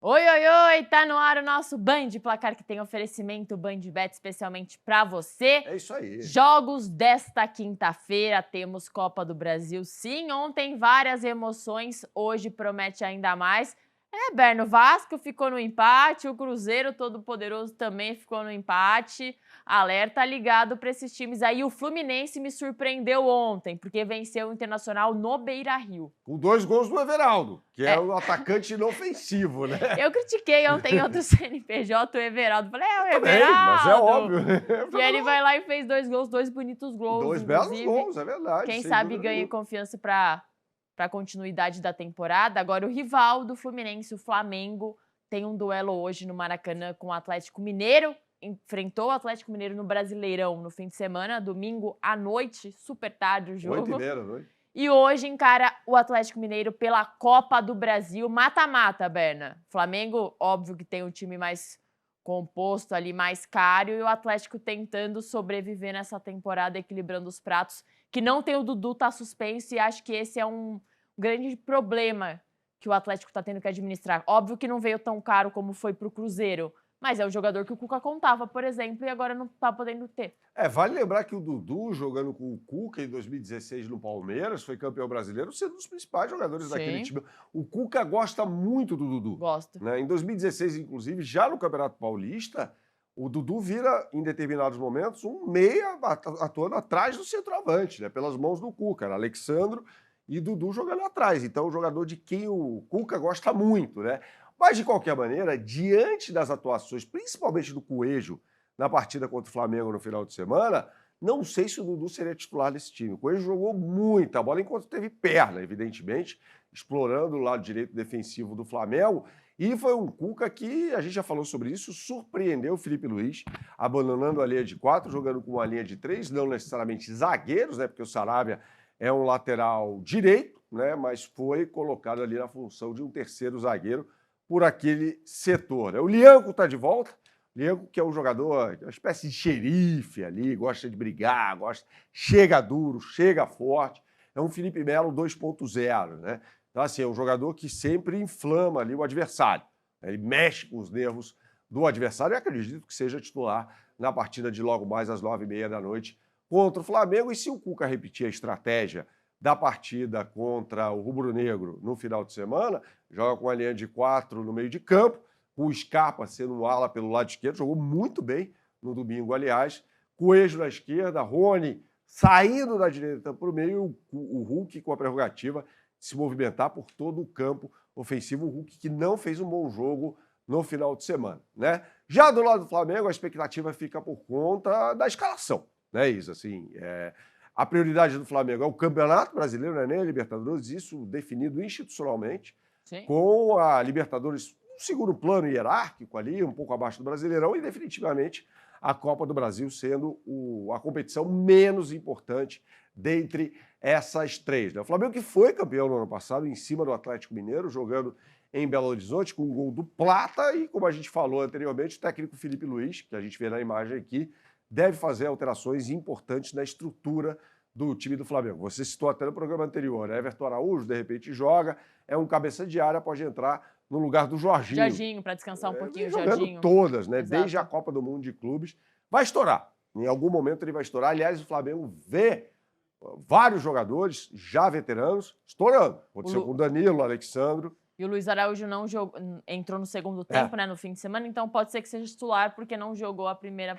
Oi, oi, oi! Tá no ar o nosso Band Placar, que tem oferecimento BandBet especialmente para você. É isso aí. Jogos desta quinta-feira, temos Copa do Brasil. Sim, ontem várias emoções, hoje promete ainda mais. Berno, o Vasco ficou no empate, o Cruzeiro Todo-Poderoso também ficou no empate. Alerta ligado para esses times aí. O Fluminense me surpreendeu ontem, porque venceu o Internacional no Beira-Rio. Com 2 gols do Everaldo, que é É, o atacante inofensivo, né? Eu critiquei ontem outro CNPJ, o Everaldo. Falei, é o Também, mas é Everaldo. óbvio. E ele vai lá e fez 2 gols, 2 bonitos gols, 2 belos inclusive. gols, é verdade, Quem sem sabe dúvida ganha nenhuma. confiança para a continuidade da temporada. Agora, o rival do Fluminense, o Flamengo, tem um duelo hoje no Maracanã com o Atlético Mineiro. Enfrentou o Atlético Mineiro no Brasileirão no fim de semana, domingo à noite, super tarde o jogo. 8h30. E hoje encara o Atlético Mineiro pela Copa do Brasil, mata-mata, Berna. Flamengo, óbvio que tem um time mais composto ali, mais caro, e o Atlético tentando sobreviver nessa temporada, equilibrando os pratos, que não tem o Dudu, tá suspenso, e acho que esse é um grande problema que o Atlético tá tendo que administrar. Óbvio que não veio tão caro como foi pro Cruzeiro, mas é o jogador que o Cuca contava, por exemplo, e agora não tá podendo ter. Vale lembrar que o Dudu, jogando com o Cuca em 2016 no Palmeiras, foi campeão brasileiro, sendo um dos principais jogadores daquele Sim, time. O Cuca gosta muito do Dudu, gosto. né? Em 2016, inclusive, já no Campeonato Paulista, o Dudu vira, em determinados momentos, um meia atuando atrás do centroavante, né? Pelas mãos do Cuca. Era Alexandro e Dudu jogando atrás. Então, um jogador de quem o Cuca gosta muito, né? Mas, de qualquer maneira, diante das atuações, principalmente do Coelho, na partida contra o Flamengo no final de semana, não sei se o Dudu seria titular desse time. O Coelho jogou muita bola enquanto teve perna, evidentemente, explorando o lado direito defensivo do Flamengo. E foi um Cuca que, a gente já falou sobre isso, surpreendeu o Felipe Luiz, abandonando a linha de 4, jogando com uma linha de 3, não necessariamente zagueiros, né? Porque o Sarabia é um lateral direito, né? Mas foi colocado ali na função de um terceiro zagueiro por aquele setor, né? O Lianco está de volta. Lianco, que é um jogador, uma espécie de xerife ali, gosta de brigar, chega duro, chega forte. É um Felipe Melo 2.0, né? Então, assim, é um jogador que sempre inflama ali o adversário. Ele mexe com os nervos do adversário e acredito que seja titular na partida de logo mais às 9h30 da noite contra o Flamengo. E se o Cuca repetir a estratégia da partida contra o Rubro Negro no final de semana, joga com a linha de 4 no meio de campo, com o Scarpa sendo um ala pelo lado esquerdo, jogou muito bem no domingo, aliás. Coelho na esquerda, Rony saindo da direita para o meio, o Hulk com a prerrogativa de se movimentar por todo o campo ofensivo. O Hulk que não fez um bom jogo no final de semana, né? Já do lado do Flamengo, a expectativa fica por conta da escalação, né, Isa? Assim, a prioridade do Flamengo é o Campeonato Brasileiro, não é nem a Libertadores, isso definido institucionalmente, Sim. com a Libertadores um segundo plano hierárquico ali, um pouco abaixo do Brasileirão, e definitivamente a Copa do Brasil sendo a competição menos importante dentre essas três, né? O Flamengo que foi campeão no ano passado em cima do Atlético Mineiro, jogando em Belo Horizonte com um gol do Plata e, como a gente falou anteriormente, o técnico Felipe Luiz, que a gente vê na imagem aqui, deve fazer alterações importantes na estrutura do time do Flamengo. Você citou até no programa anterior, né? Everton Araújo, de repente, joga, é um cabeça de área, pode entrar no lugar do Jorginho. Jorginho, para descansar um pouquinho o Jogando Jorginho. todas, né? Exato. Desde a Copa do Mundo de Clubes. Vai estourar. Em algum momento ele vai estourar. Aliás, o Flamengo vê vários jogadores já veteranos estourando. Aconteceu com o Danilo, o Alexandro. E o Luiz Araújo não jogou, entrou no segundo tempo, né, no fim de semana, então pode ser que seja titular porque não jogou a primeira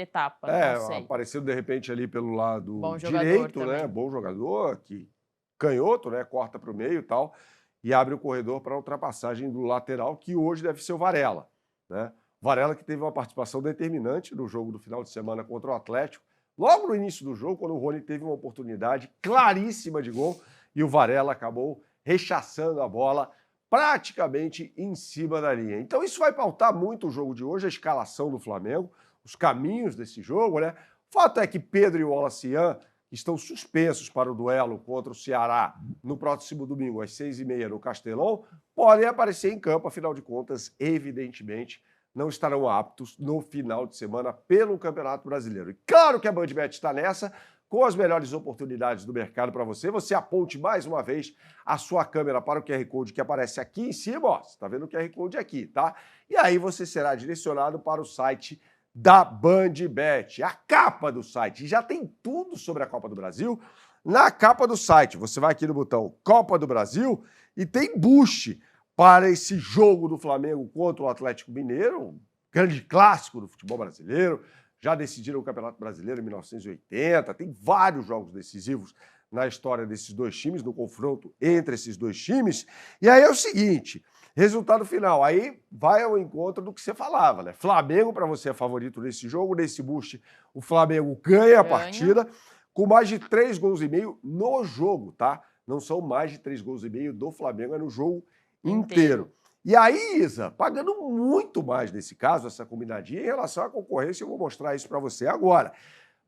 etapa, não sei. Apareceu de repente ali pelo lado Bom jogador direito, né? também. Bom jogador, que canhoto, né? Corta para o meio e tal, e abre o corredor para a ultrapassagem do lateral, que hoje deve ser o Varela, né? Varela que teve uma participação determinante no jogo do final de semana contra o Atlético, logo no início do jogo, quando o Rony teve uma oportunidade claríssima de gol e o Varela acabou rechaçando a bola praticamente em cima da linha. Então isso vai pautar muito o jogo de hoje, a escalação do Flamengo, os caminhos desse jogo, né? O fato é que Pedro e o Olacian estão suspensos para o duelo contra o Ceará no próximo domingo, às 6h30 no Castelão, podem aparecer em campo, afinal de contas, evidentemente, não estarão aptos no final de semana pelo Campeonato Brasileiro. E claro que a BandBet está nessa, com as melhores oportunidades do mercado para você. Você aponte mais uma vez a sua câmera para o QR Code que aparece aqui em cima, ó. Você está vendo o QR Code aqui, tá? E aí você será direcionado para o site da BandBet, a capa do site. Já tem tudo sobre a Copa do Brasil na capa do site. Você vai aqui no botão Copa do Brasil e tem boost para esse jogo do Flamengo contra o Atlético Mineiro, um grande clássico do futebol brasileiro. Já decidiram o Campeonato Brasileiro em 1980, tem vários jogos decisivos na história desses dois times, no confronto entre esses dois times. E aí é o seguinte, resultado final, aí vai ao encontro do que você falava, né? Flamengo, para você, é favorito nesse jogo, nesse boost, o Flamengo ganha a partida com mais de 3 gols e meio no jogo, tá? Não são mais de 3 gols e meio do Flamengo, é no jogo inteiro. E aí, Isa, pagando muito mais nesse caso, essa combinadinha, em relação à concorrência, eu vou mostrar isso para você agora.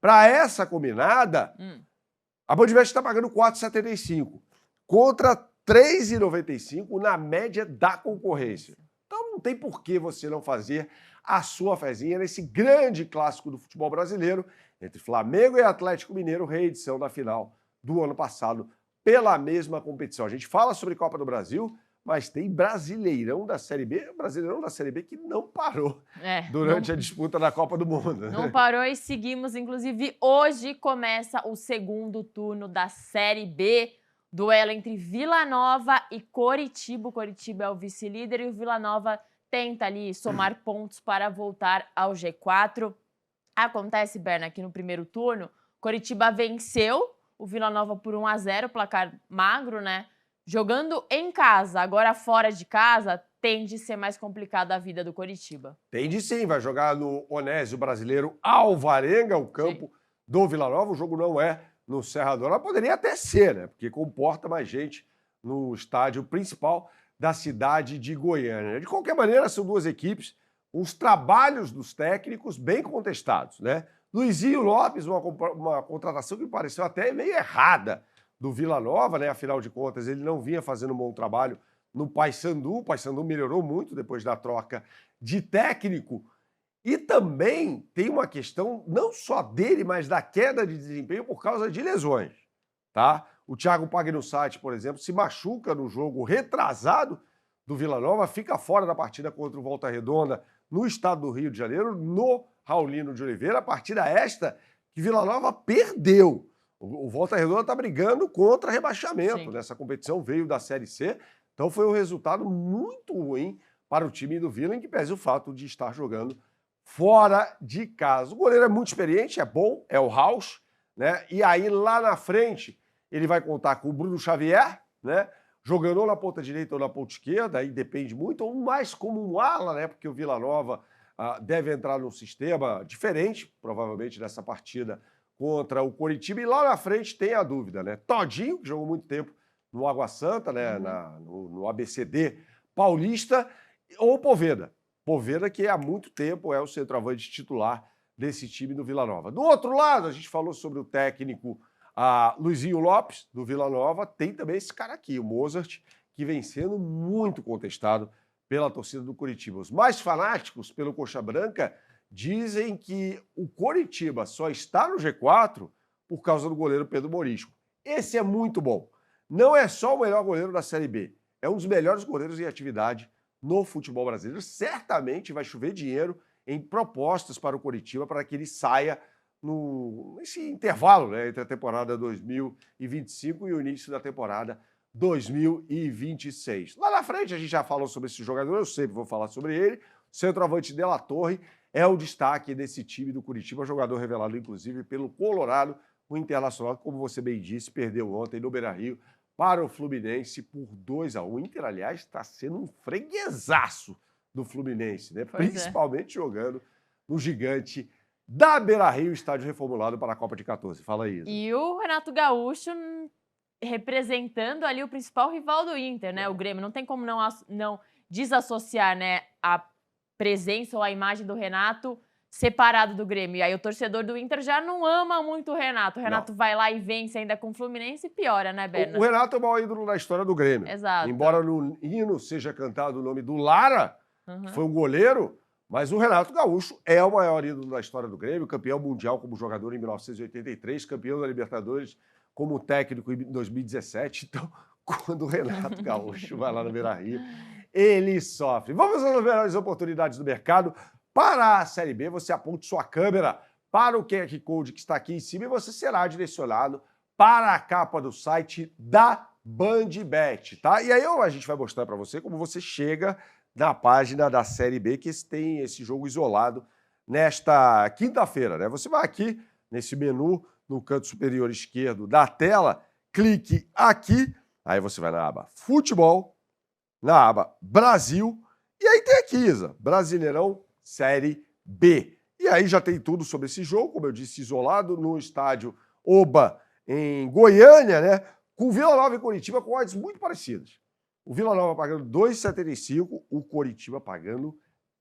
Para essa combinada, a BandBet está pagando R$ 4,75 contra R$ 3,95 na média da concorrência. Então não tem por que você não fazer a sua fezinha nesse grande clássico do futebol brasileiro entre Flamengo e Atlético Mineiro, reedição da final do ano passado pela mesma competição. A gente fala sobre Copa do Brasil, mas tem Brasileirão da Série B, Brasileirão da Série B que não parou durante a disputa da Copa do Mundo. Não parou e seguimos, inclusive hoje começa o segundo turno da Série B, duelo entre Vila Nova e Coritiba. O Coritiba é o vice-líder e o Vila Nova tenta ali somar pontos para voltar ao G4. Acontece, Berna, aqui no primeiro turno, Coritiba venceu o Vila Nova por 1-0, placar magro, né? Jogando em casa, agora fora de casa, tende a ser mais complicada a vida do Coritiba. Tende sim, vai jogar no Onésio Brasileiro Alvarenga, o campo do Vila Nova. O jogo não é no Serra Dourada, poderia até ser, né? Porque comporta mais gente no estádio principal da cidade de Goiânia. De qualquer maneira, são duas equipes, os trabalhos dos técnicos bem contestados, né? Luizinho Lopes, uma contratação que pareceu até meio errada do Vila Nova, né? Afinal de contas, ele não vinha fazendo um bom trabalho no Paysandu. O Paysandu melhorou muito depois da troca de técnico. E também tem uma questão não só dele, mas da queda de desempenho por causa de lesões, tá? O Thiago Pagnussati, por exemplo, se machuca no jogo retrasado do Vila Nova, fica fora da partida contra o Volta Redonda no estado do Rio de Janeiro, no Raulino de Oliveira. A partida esta que Vila Nova perdeu. O Volta Redonda está brigando contra rebaixamento nessa competição, veio da Série C, então foi um resultado muito ruim para o time do Vila, em que pese o fato de estar jogando fora de casa. O goleiro é muito experiente, é bom, é o Rausch, né? E aí lá na frente ele vai contar com o Bruno Xavier, né? Jogando ou na ponta direita ou na ponta esquerda, aí depende muito, ou mais como um ala, né? Porque o Vila Nova deve entrar num sistema diferente, provavelmente, nessa partida contra o Coritiba. E lá na frente tem a dúvida, né? Todinho, que jogou muito tempo no Água Santa, né? No ABCD Paulista, ou Poveda. Poveda, que há muito tempo é o centroavante titular desse time do Vila Nova. Do outro lado, a gente falou sobre o técnico Luizinho Lopes, do Vila Nova. Tem também esse cara aqui, o Mozart, que vem sendo muito contestado pela torcida do Coritiba. Os mais fanáticos pelo Coxa Branca dizem que o Coritiba só está no G4 por causa do goleiro Pedro Morisco. Esse é muito bom. Não é só o melhor goleiro da Série B, é um dos melhores goleiros em atividade no futebol brasileiro. Certamente vai chover dinheiro em propostas para o Coritiba para que ele saia nesse intervalo, né, entre a temporada 2025 e o início da temporada 2026. Lá na frente a gente já falou sobre esse jogador, eu sempre vou falar sobre ele. Centroavante De La Torre é o destaque desse time do Coritiba, jogador revelado inclusive pelo Colorado. O Internacional, como você bem disse, perdeu ontem no Beira-Rio para o Fluminense por 2-1. O Inter, aliás, está sendo um freguesaço do Fluminense, né? Principalmente jogando no gigante da Beira-Rio, estádio reformulado para a Copa de 14. Fala aí, Isa. E o Renato Gaúcho representando ali o principal rival do Inter, né? O Grêmio. Não tem como não desassociar, né, a presença ou a imagem do Renato separado do Grêmio. E aí o torcedor do Inter já não ama muito o Renato. O Renato vai lá e vence ainda com o Fluminense e piora, né, Berna? O Renato é o maior ídolo na história do Grêmio. Exato. Embora no hino seja cantado o nome do Lara, que foi um goleiro, Mas o Renato Gaúcho é o maior ídolo da história do Grêmio, campeão mundial como jogador em 1983, campeão da Libertadores como técnico em 2017. Então, quando o Renato Gaúcho vai lá no Beira-Rio, ele sofre. Vamos às melhores oportunidades do mercado. Para a Série B, você aponte sua câmera para o QR Code que está aqui em cima e você será direcionado para a capa do site da BandBet, tá? E aí a gente vai mostrar para você como você chega na página da Série B, que tem esse jogo isolado nesta quinta-feira, né? Você vai aqui nesse menu, no canto superior esquerdo da tela, clique aqui, aí você vai na aba Futebol, na aba Brasil, e aí tem aqui, Isa, Brasileirão Série B. E aí já tem tudo sobre esse jogo, como eu disse, isolado no estádio Oba, em Goiânia, né? Com Vila Nova e Coritiba com odds muito parecidas. O Vila Nova pagando 2,75, o Coritiba pagando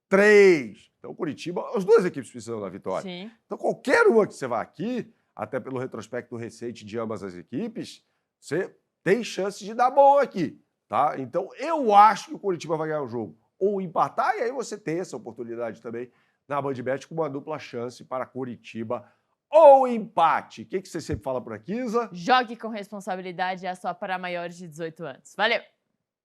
3. Então, o Coritiba, as duas equipes precisam da vitória. Sim. Então, qualquer uma que você vá aqui, até pelo retrospecto recente de ambas as equipes, você tem chance de dar bom aqui, tá? Então, eu acho que o Coritiba vai ganhar o jogo. Ou empatar, e aí você tem essa oportunidade também na BandBet com uma dupla chance para Coritiba ou empate. O que você sempre fala por aqui, Isa? Jogue com responsabilidade, é só para maiores de 18 anos. Valeu!